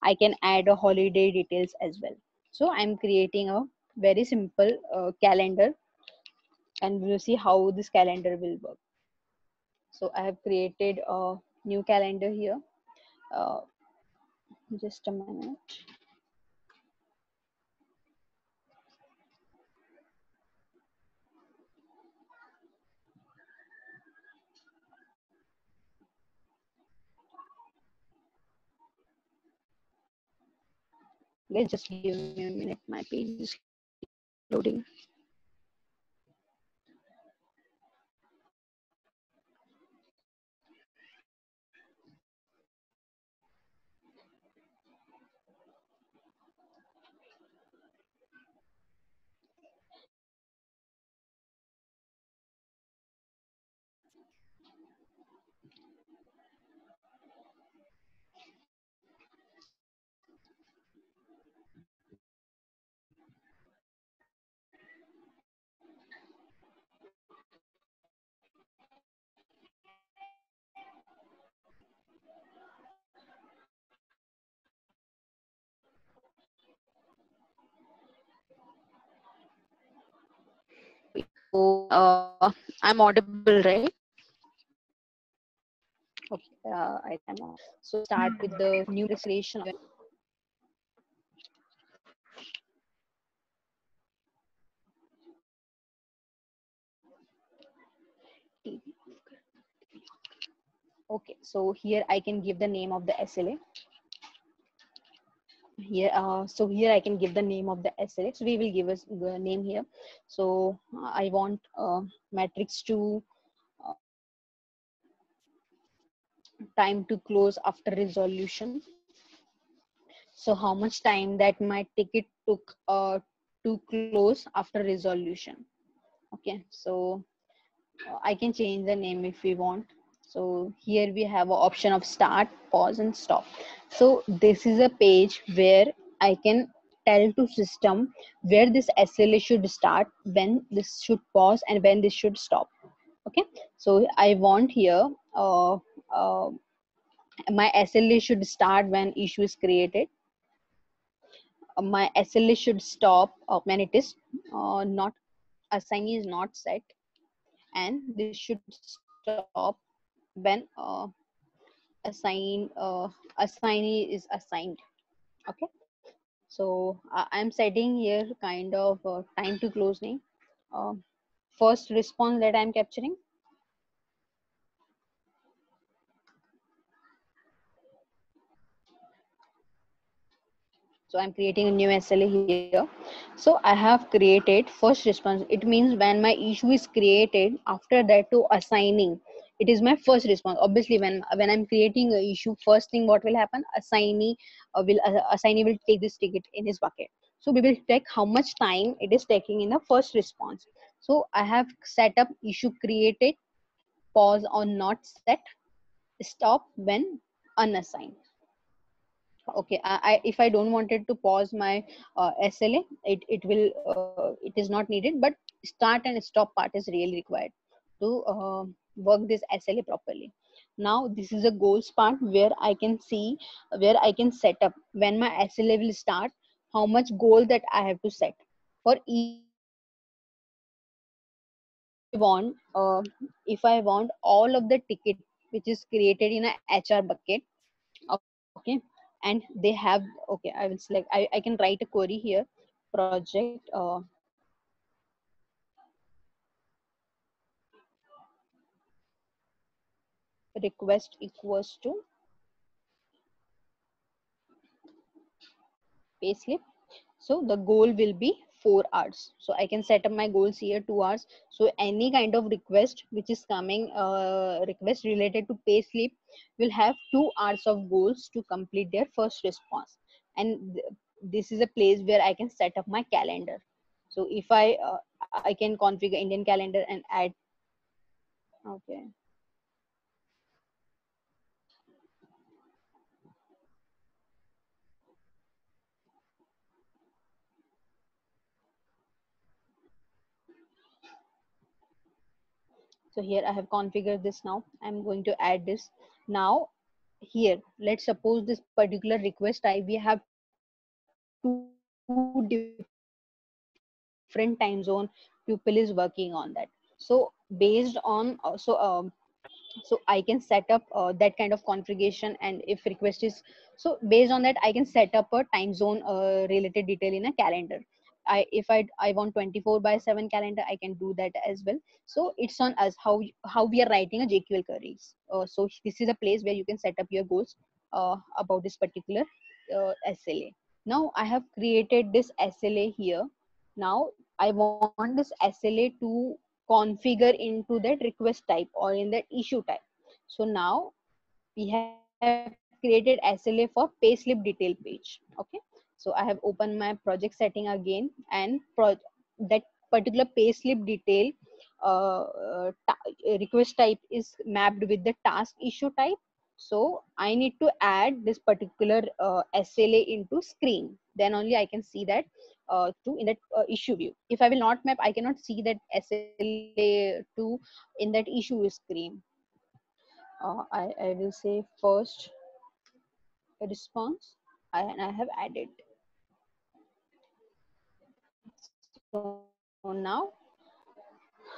I can add a holiday details as well. So I'm creating a very simple calendar, and we'll see how this calendar will work. So I have created a new calendar here. Uh, just a minute. Let's just give me a minute. My page is loading. So I'm audible, right? Okay, I am. So start with the new creation. Okay, so here I can give the name of the SLA. Here, so here I can give the name of the SLA. So we will give us the name here. So I want matrix to uh, time to close after resolution. So how much time that my ticket took to close after resolution. Okay, so I can change the name if we want. So here we have an option of start, pause and stop. So this is a page where I can tell to system where this SLA should start, when this should pause and when this should stop. Okay, so I want here uh, my SLA should start when issue is created. My SLA should stop when it is not, assignee is not set, and this should stop stop when assignee is assigned. Okay, so I'm setting here kind of time to closing. Uh, First response that I'm capturing. So I'm creating a new SLA here. So I have created first response. It means when my issue is created, after that to assigning, it is my first response. Obviously, when I'm creating a issue, first thing what will happen, assignee will take this ticket in his bucket. So we will check how much time it is taking in the first response. So I have set up issue created, pause on not set, stop when unassigned. Okay, if I don't wanted to pause my SLA, it is not needed, but start and stop part is really required to work this SLA properly. Now this is a goals part where I can see, where I can set up when my SLA will start, how much goal that I have to set for each ticket. If I want all of the ticket which is created in a HR bucket, okay, and they have, okay, I will select, I can write a query here, project request equals to payslip. So the goal will be 4 hours. So I can set up my goals here 2 hours. So any kind of request which is coming, request related to payslip will have 2 hours of goals to complete their first response. And this is a place where I can set up my calendar. So if I can configure Indian calendar and add. Okay. So here I have configured this. Now I'm going to add this. Now here, let's suppose this particular request type, we have two different time zone, people is working on that. So based on so I can set up that kind of configuration, and if request is, so based on that I can set up a time zone related detail in a calendar. If I want 24/7 calendar, I can do that as well. So it's on us how we are writing a JQL queries. So this is a place where you can set up your goals about this particular SLA. Now I have created this SLA here. Now I want this SLA to configure into that request type or in that issue type. So now we have created SLA for payslip detail page. Okay, so I have opened my project setting again, and that particular payslip detail request type is mapped with the task issue type. So I need to add this particular SLA into screen. Then only I can see that to in that issue view. If I will not map, I cannot see that SLA to in that issue screen. I will say first response, and I have added. So now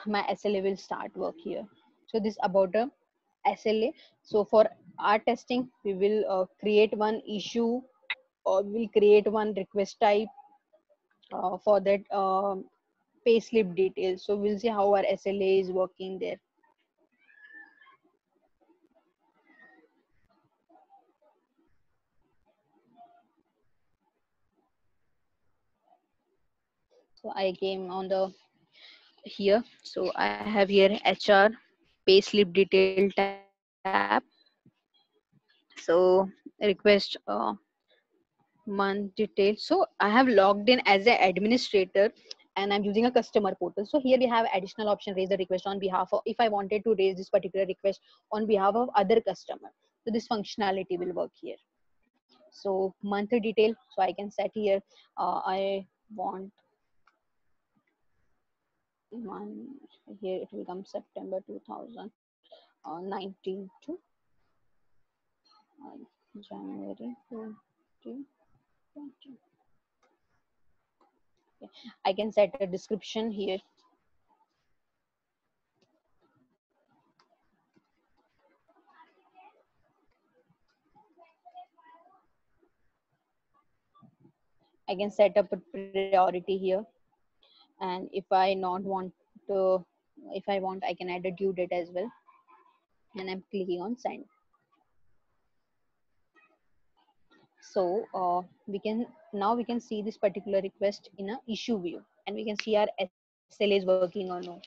my SLA will start work here. So this about a SLA. So for our testing, we will create one issue, or we'll create one request type for that payslip details. So we'll see how our SLA is working there. So I came on the here. So I have here HR payslip detail tab. So request month detail. So I have logged in as an administrator, and I'm using a customer portal. So here we have additional option, raise the request on behalf of, if I wanted to raise this particular request on behalf of other customer. So this functionality will work here. So month detail. So I can set here, I want one, here it will come September 2019 to January 2020. I can set a description here. I can set up a priority here, and if I not want to, if I want, I can add a due date as well, and I'm clicking on send. So we can now we can see this particular request in a issue view, and we can see our SLA is working or no.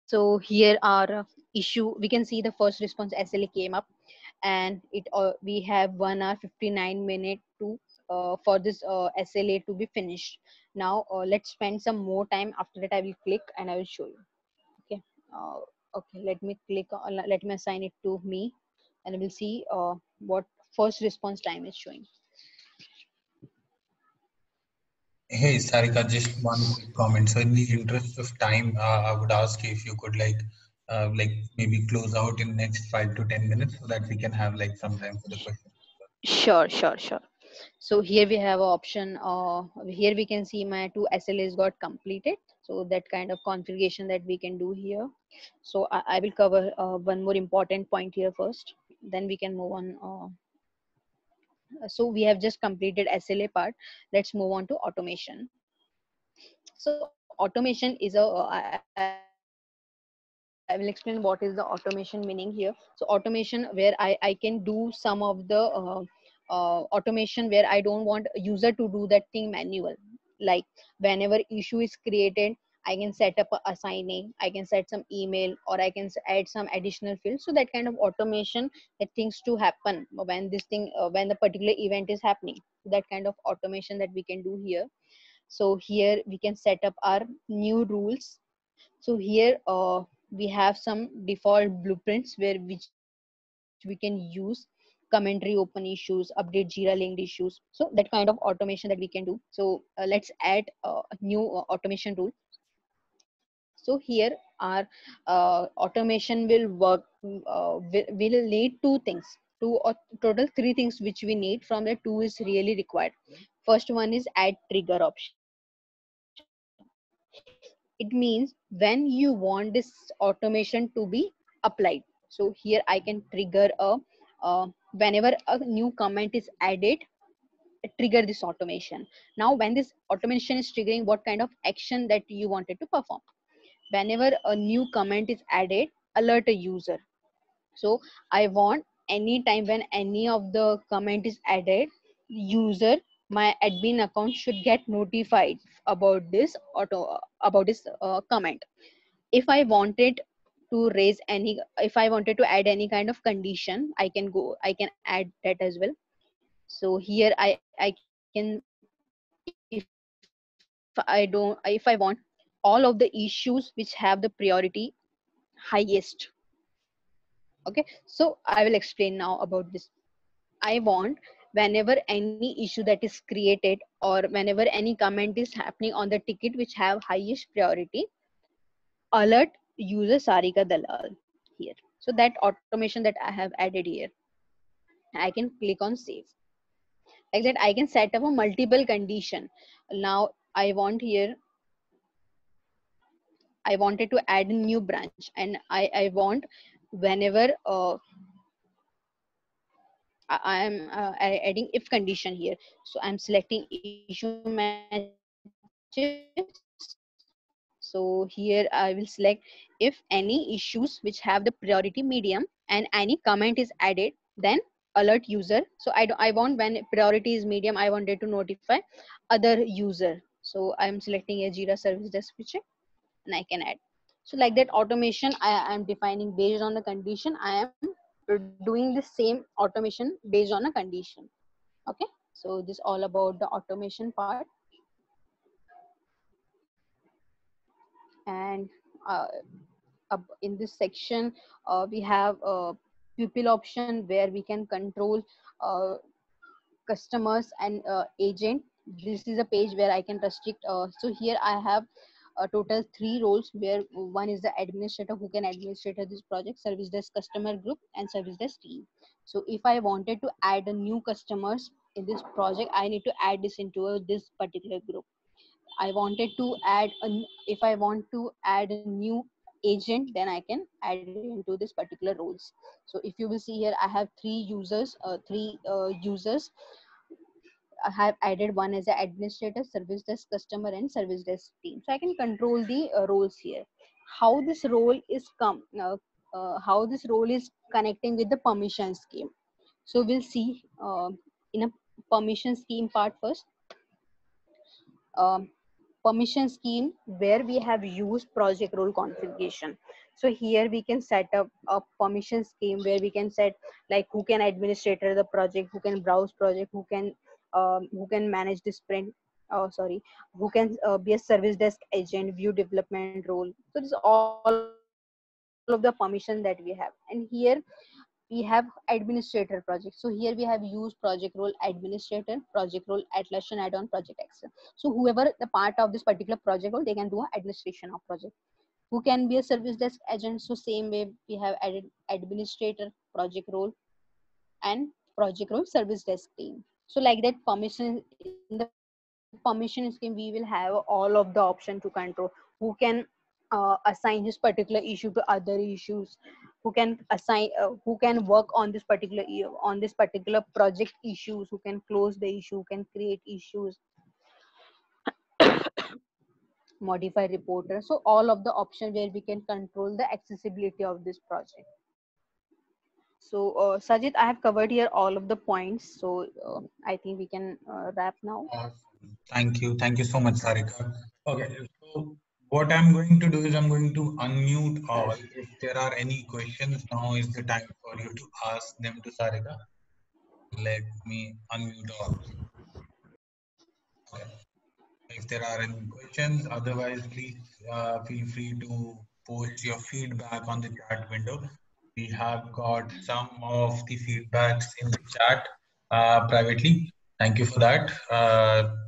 So here our issue, we can see the first response SLA came up, and we have 1 hour 59 minute to for this SLA to be finished. Now let's spend some more time. After that I will click and I will show you. Okay. uh, okay, let me click let me assign it to me, and we'll see what first response time is showing. Hey, Sarika, just one quick comment. So, in the interest of time, I would ask you if you could like maybe close out in next 5 to 10 minutes so that we can have like some time for the question. Sure. So here we have an option. Here we can see my two SLAs got completed. So that kind of configuration that we can do here. So I will cover one more important point here first. Then we can move on. So we have just completed SLA part. Let's move on to automation. So automation is I will explain what is the automation meaning here. So automation where I can do some of the automation where I don't want user to do that thing manual. Like whenever issue is created, I can set up a assignee, I can set some email, or I can add some additional fields. So that kind of automation, that things to happen when this thing when the particular event is happening. That kind of automation that we can do here. So here we can set up our new rules. So here we have some default blueprints where which we can use: commentary open issues, update Jira linked issues. So that kind of automation that we can do. So let's add a new automation rule. So here our automation will work, will need two things, two or total three things which we need. From the two is really required. First one is add trigger option. It means when you want this automation to be applied. So here I can trigger whenever a new comment is added, trigger this automation. Now when this automation is triggering, what kind of action that you wanted to perform. Whenever a new comment is added, alert a user. So I want anytime when any of the comment is added, user, my admin account should get notified about this comment. If I wanted to raise any, if I wanted to add any kind of condition, I can add that as well. So here I can, if I don't, if I want all of the issues which have the priority highest. Okay, so I will explain now about this. I want whenever any issue that is created, or whenever any comment is happening on the ticket which have highest priority, alert user Sarika Dalal here. So that automation that I have added here, I can click on save. Like that, I can set up a multiple condition. Now I want here, I wanted to add a new branch, and I want whenever I am adding if condition here. So I'm selecting issue matches. So here I will select if any issues which have the priority medium and any comment is added, then alert user. So I want when priority is medium, I wanted to notify other user. So I'm selecting a Jira Service Desk feature, and I can add. So like that automation I am defining based on the condition. I am doing the same automation based on a condition. Okay, so this all about the automation part. And in this section we have a pupil option where we can control uh, customers and agent. This is a page where I can restrict. So here I have a total 3 roles, where one is the administrator who can administrate this project, service desk customer group, and service desk team. So if I wanted to add a new customers in this project, I need to add this into this particular group. I wanted to add if I want to add a new agent, then I can add it into this particular roles. So if you will see here, I have three users. I have added one as an administrator, service desk customer, and service desk team. So I can control the roles here. How this role is how this role is connecting with the permission scheme. So we'll see in a permission scheme part first. Um, Permission scheme where we have used project role configuration. So here we can set up a permission scheme where we can set like who can administrator the project, who can browse project, who can manage the sprint, oh sorry, who can be a service desk agent, view development role. So this is all of the permission that we have. And here we have administrator project. So here we have used project role administrator, project role atlassian add-on project access. So whoever the part of this particular project role, they can do a administration of project. Who can be a service desk agent? So same way we have added administrator, project role, and project role service desk team. So like that, permission in the permission scheme, we will have all of the option to control who can assign this particular issue to other issues, who can work on this particular on this particular project issues, who can close the issue, who can create issues, modify reporter. So all of the option where we can control the accessibility of this project. So Sajid, I have covered here all of the points, so I think we can wrap now. Awesome. Thank you so much, Sarika. Okay, so what I'm going to do is I'm going to unmute all. If there are any questions, now is the time for you to ask them to Sarika. Let me unmute all. Okay. If there are any questions, otherwise please feel free to post your feedback on the chat window. We have got some of the feedbacks in the chat privately. Thank you for that.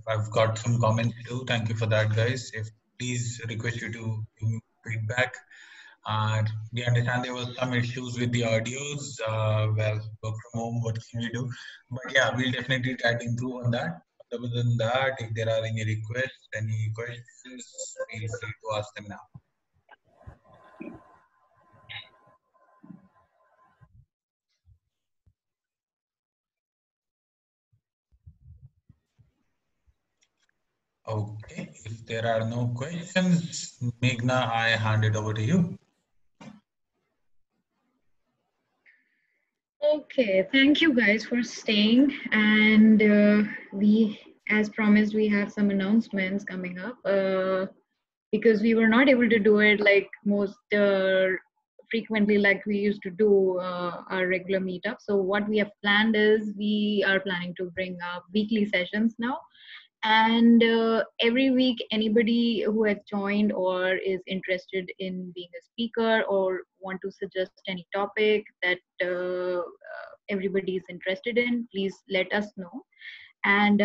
I've got some comments too. Thank you for that, guys. If please request you to give me feedback. We understand there was some issues with the audios. Well, work from home, what can we do? But yeah, we'll definitely try to improve on that. Other than that, if there are any requests, any questions, feel free to ask them now. Okay, if there are no questions, Meghna, I hand it over to you. Okay, thank you guys for staying. And as promised, we have some announcements coming up because we were not able to do it like most frequently like we used to do our regular meetup. So what we have planned is we are planning to bring up weekly sessions now. And every week, anybody who has joined or is interested in being a speaker or want to suggest any topic that everybody is interested in, please let us know. And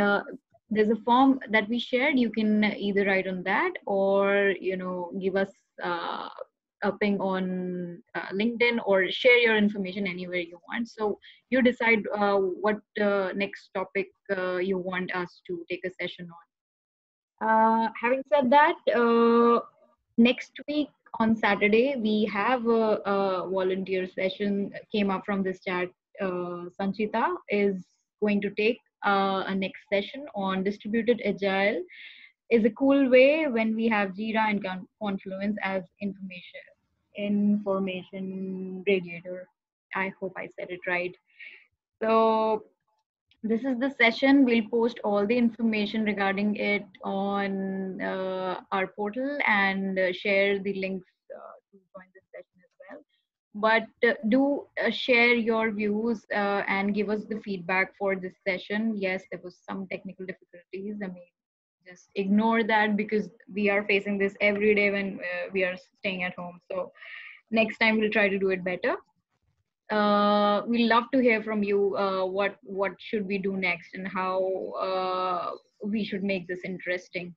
there's a form that we shared. You can either write on that or give us a ping on LinkedIn or share your information anywhere you want. So you decide what next topic you want us to take a session on. Having said that, next week on Saturday, we have a volunteer session came up from this chat. Sanchita is going to take a next session on distributed agile is a cool way when we have Jira and Confluence as information radiator. I hope I said it right. So this is the session. We'll post all the information regarding it on our portal and share the links to join this session as well. But do share your views and give us the feedback for this session. Yes, there was some technical difficulties. I mean, just ignore that because we are facing this every day when we are staying at home. So next time we'll try to do it better. We'd love to hear from you. What should we do next and how we should make this interesting.